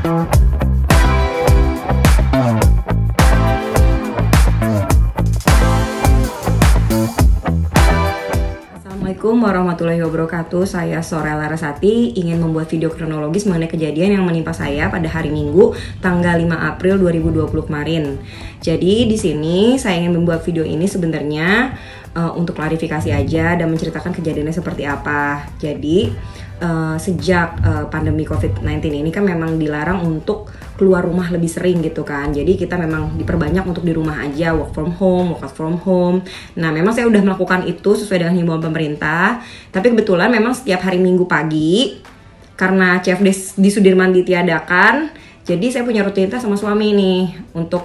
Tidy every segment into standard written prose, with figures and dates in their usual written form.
Assalamualaikum warahmatullahi wabarakatuh. Saya Sorel Larasati ingin membuat video kronologis mengenai kejadian yang menimpa saya pada hari Minggu tanggal 5 April 2020 kemarin. Jadi di sini saya ingin membuat video ini sebenarnya untuk klarifikasi aja dan menceritakan kejadiannya seperti apa. Jadi sejak pandemi COVID-19 ini kan memang dilarang untuk keluar rumah lebih sering gitu kan. Jadi kita memang diperbanyak untuk di rumah aja, work from home, work from home. Nah memang saya udah melakukan itu sesuai dengan himbauan pemerintah. Tapi kebetulan memang setiap hari Minggu pagi, karena CFD di Sudirman ditiadakan, jadi saya punya rutinitas sama suami nih untuk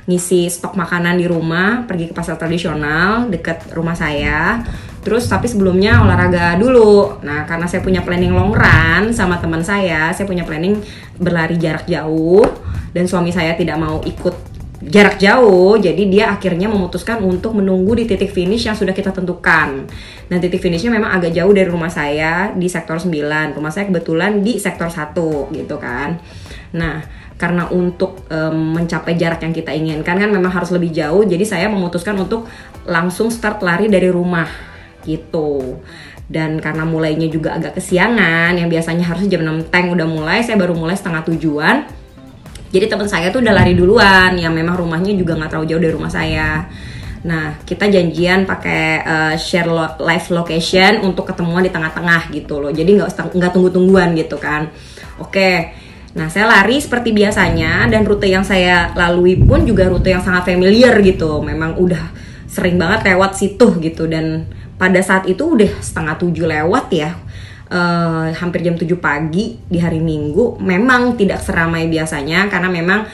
ngisi stok makanan di rumah, pergi ke pasar tradisional dekat rumah saya. Terus tapi sebelumnya olahraga dulu. Nah karena saya punya planning long run sama teman saya punya planning berlari jarak jauh. Dan suami saya tidak mau ikut jarak jauh, jadi dia akhirnya memutuskan untuk menunggu di titik finish yang sudah kita tentukan. Dan titik finishnya memang agak jauh dari rumah saya di sektor 9. Rumah saya kebetulan di sektor 1 gitu kan. Nah karena untuk mencapai jarak yang kita inginkan kan memang harus lebih jauh. Jadi saya memutuskan untuk langsung start lari dari rumah gitu. Dan karena mulainya juga agak kesiangan, yang biasanya harusnya jam 6 tank udah mulai, saya baru mulai setengah 7-an. Jadi teman saya tuh udah lari duluan, yang memang rumahnya juga nggak terlalu jauh dari rumah saya. Nah kita janjian pakai share live location untuk ketemuan di tengah-tengah gitu loh. Jadi nggak tunggu-tungguan gitu kan. Oke. Nah saya lari seperti biasanya, dan rute yang saya lalui pun juga rute yang sangat familiar gitu. Memang udah sering banget lewat situ gitu. Dan pada saat itu udah setengah 7 lewat ya, hampir jam 7 pagi di hari Minggu. Memang tidak seramai biasanya karena memang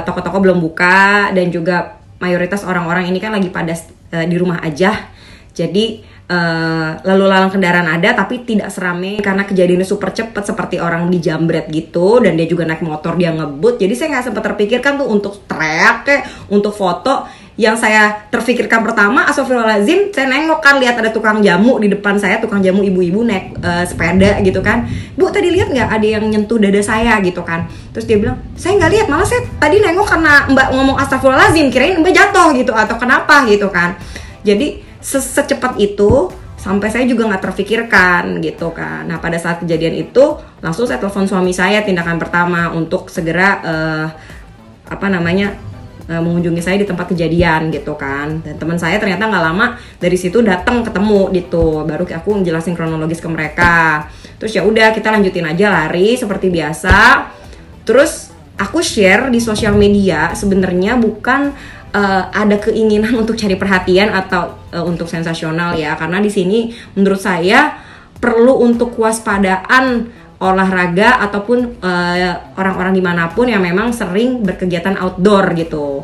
toko-toko belum buka, dan juga mayoritas orang-orang ini kan lagi pada di rumah aja. Jadi lalu lalang kendaraan ada, tapi tidak seramai karena kejadiannya super cepat seperti orang dijambret gitu. Dan dia juga naik motor, dia ngebut. Jadi saya nggak sempat terpikirkan tuh untuk teriak kayak untuk foto. Yang saya terfikirkan pertama, astagfirullahaladzim, saya nengok kan, lihat ada tukang jamu di depan saya, tukang jamu ibu-ibu naik sepeda gitu kan. Bu tadi lihat nggak ada yang nyentuh dada saya gitu kan. Terus dia bilang, saya nggak lihat, malah saya tadi nengok karena mbak ngomong astagfirullahaladzim, kirain mbak jatuh gitu atau kenapa gitu kan. Jadi secepat itu sampai saya juga nggak terfikirkan gitu kan. Nah pada saat kejadian itu langsung saya telepon suami saya, tindakan pertama untuk segera mengunjungi saya di tempat kejadian gitu kan. Dan teman saya ternyata nggak lama dari situ datang ketemu gitu. Baru aku ngejelasin kronologis ke mereka. Terus ya udah kita lanjutin aja lari seperti biasa. Terus aku share di sosial media sebenarnya bukan ada keinginan untuk cari perhatian atau untuk sensasional ya. Karena di sini menurut saya perlu untuk kewaspadaan olahraga ataupun orang-orang dimanapun yang memang sering berkegiatan outdoor gitu.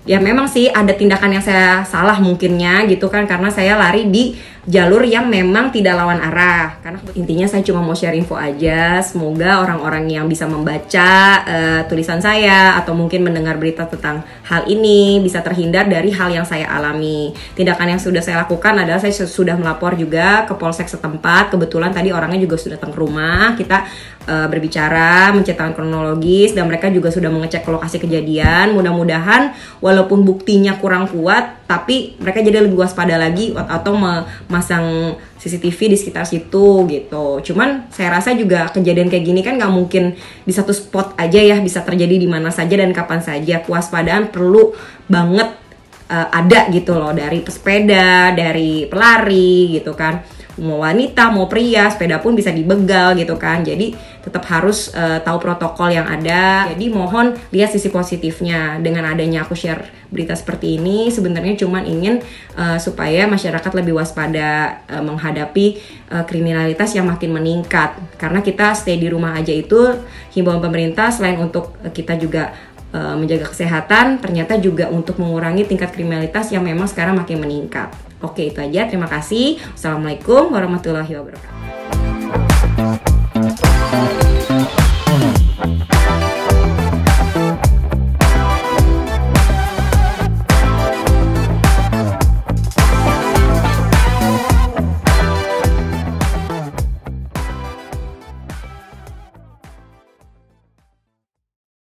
Ya memang sih ada tindakan yang saya salah mungkinnya gitu kan, karena saya lari di jalur yang memang tidak lawan arah. Karena intinya saya cuma mau share info aja. Semoga orang-orang yang bisa membaca tulisan saya atau mungkin mendengar berita tentang hal ini bisa terhindar dari hal yang saya alami. Tindakan yang sudah saya lakukan adalah saya sudah melapor juga ke polsek setempat. Kebetulan tadi orangnya juga sudah datang ke rumah. Kita berbicara, menceritakan kronologis, dan mereka juga sudah mengecek ke lokasi kejadian. Mudah-mudahan walaupun buktinya kurang kuat, tapi mereka jadi lebih waspada lagi atau memasang CCTV di sekitar situ gitu. Cuman saya rasa juga kejadian kayak gini kan nggak mungkin di satu spot aja ya, bisa terjadi di mana saja dan kapan saja. Kewaspadaan perlu banget ada gitu loh, dari pesepeda, dari pelari gitu kan. Mau wanita, mau pria, sepeda pun bisa dibegal gitu kan. Jadi tetap harus tahu protokol yang ada. Jadi mohon lihat sisi positifnya. Dengan adanya aku share berita seperti ini, sebenarnya cuman ingin supaya masyarakat lebih waspada menghadapi kriminalitas yang makin meningkat. Karena kita stay di rumah aja itu himbauan pemerintah, selain untuk kita juga menjaga kesehatan, ternyata juga untuk mengurangi tingkat kriminalitas yang memang sekarang makin meningkat. Oke, itu aja. Terima kasih. Wassalamualaikum warahmatullahi wabarakatuh.